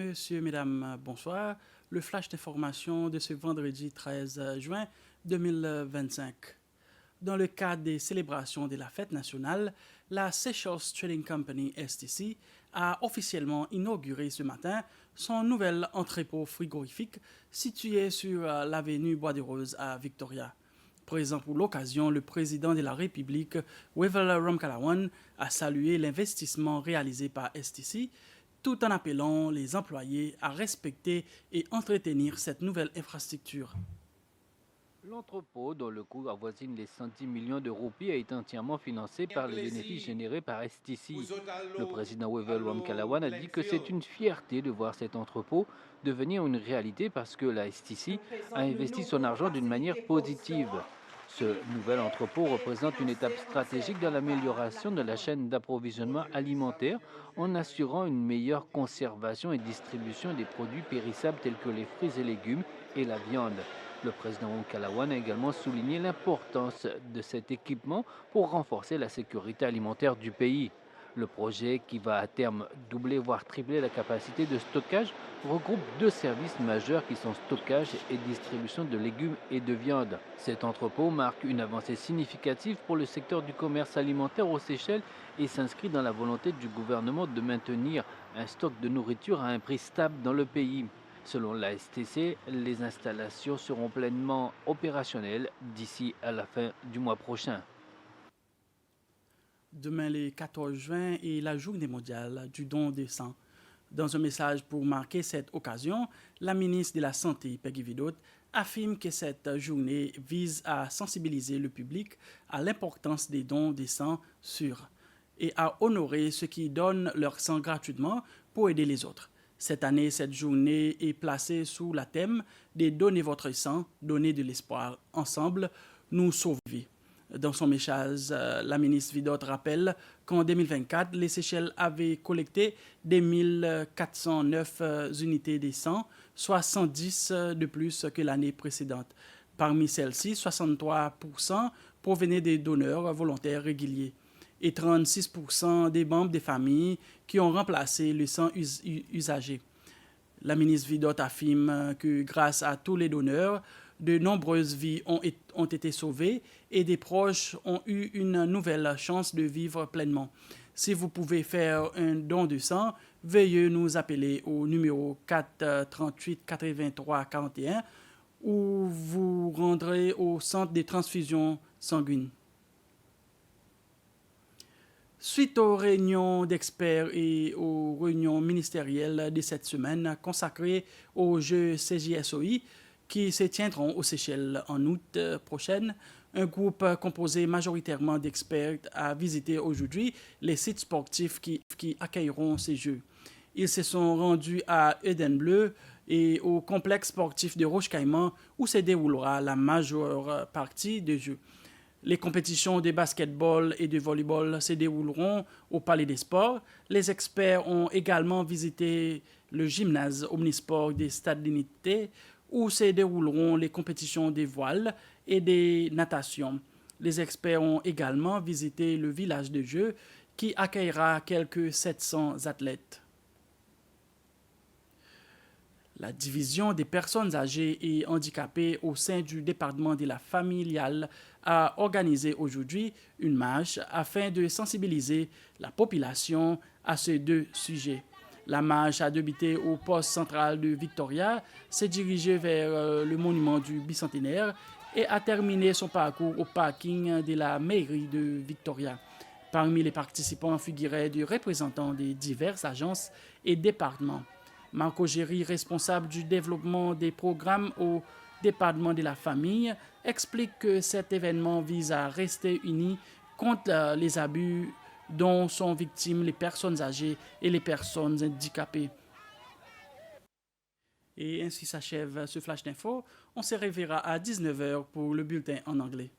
Monsieur, Mesdames, bonsoir. Le flash d'information de ce vendredi 13 juin 2025. Dans le cadre des célébrations de la fête nationale, la Seychelles Trading Company STC a officiellement inauguré ce matin son nouvel entrepôt frigorifique situé sur l'avenue Bois des Roses à Victoria. Présent pour l'occasion, le président de la République, Wavell Ramkalawan, a salué l'investissement réalisé par STC tout en appelant les employés à respecter et entretenir cette nouvelle infrastructure. L'entrepôt, dont le coût avoisine les 110 millions de roupies, a été entièrement financé par les bénéfices générés par STC. Le président Wavell Ramkalawan a dit que c'est une fierté de voir cet entrepôt devenir une réalité parce que la STC a investi son argent d'une manière positive. Ce nouvel entrepôt représente une étape stratégique dans l'amélioration de la chaîne d'approvisionnement alimentaire en assurant une meilleure conservation et distribution des produits périssables tels que les fruits et légumes et la viande. Le président Ramkalawan a également souligné l'importance de cet équipement pour renforcer la sécurité alimentaire du pays. Le projet, qui va à terme doubler voire tripler la capacité de stockage, regroupe deux services majeurs qui sont stockage et distribution de légumes et de viande. Cet entrepôt marque une avancée significative pour le secteur du commerce alimentaire aux Seychelles et s'inscrit dans la volonté du gouvernement de maintenir un stock de nourriture à un prix stable dans le pays. Selon la STC, les installations seront pleinement opérationnelles d'ici à la fin du mois prochain. Demain, le 14 juin, est la journée mondiale du don de sang. Dans un message pour marquer cette occasion, la ministre de la Santé, Peggy Vidot, affirme que cette journée vise à sensibiliser le public à l'importance des dons de sang sûrs et à honorer ceux qui donnent leur sang gratuitement pour aider les autres. Cette année, cette journée est placée sous le thème de Donnez votre sang, donnez de l'espoir. Ensemble, nous sauver. Dans son message, la ministre Vidot rappelle qu'en 2024, les Seychelles avaient collecté des 1409 unités de sang, soit 110 de plus que l'année précédente. Parmi celles-ci, 63% provenaient des donneurs volontaires réguliers et 36% des membres des familles qui ont remplacé le sang usagé. La ministre Vidot affirme que grâce à tous les donneurs, de nombreuses vies ont été sauvées et des proches ont eu une nouvelle chance de vivre pleinement. Si vous pouvez faire un don de sang, veuillez nous appeler au numéro 438 83 41 ou vous rendrez au centre de transfusion sanguine. Suite aux réunions d'experts et aux réunions ministérielles de cette semaine consacrées aux Jeux CJSOI qui se tiendront aux Seychelles en août prochain, un groupe composé majoritairement d'experts a visité aujourd'hui les sites sportifs qui accueilleront ces Jeux. Ils se sont rendus à Eden Bleu et au complexe sportif de Roche-Caïman où se déroulera la majeure partie des Jeux. Les compétitions de basketball et de volleyball se dérouleront au Palais des Sports. Les experts ont également visité le gymnase omnisport des Stades d'Unité où se dérouleront les compétitions des voiles et des natations. Les experts ont également visité le village de jeux qui accueillera quelques 700 athlètes. La division des personnes âgées et handicapées au sein du département de la familiale a organisé aujourd'hui une marche afin de sensibiliser la population à ces deux sujets. La marche a débuté au poste central de Victoria, s'est dirigée vers le monument du bicentenaire et a terminé son parcours au parking de la mairie de Victoria. Parmi les participants figuraient des représentants des diverses agences et départements. Marco Géry, responsable du développement des programmes au département de la famille, explique que cet événement vise à rester unis contre les abus dont sont victimes les personnes âgées et les personnes handicapées. Et ainsi s'achève ce flash d'info. On se reverra à 19h pour le bulletin en anglais.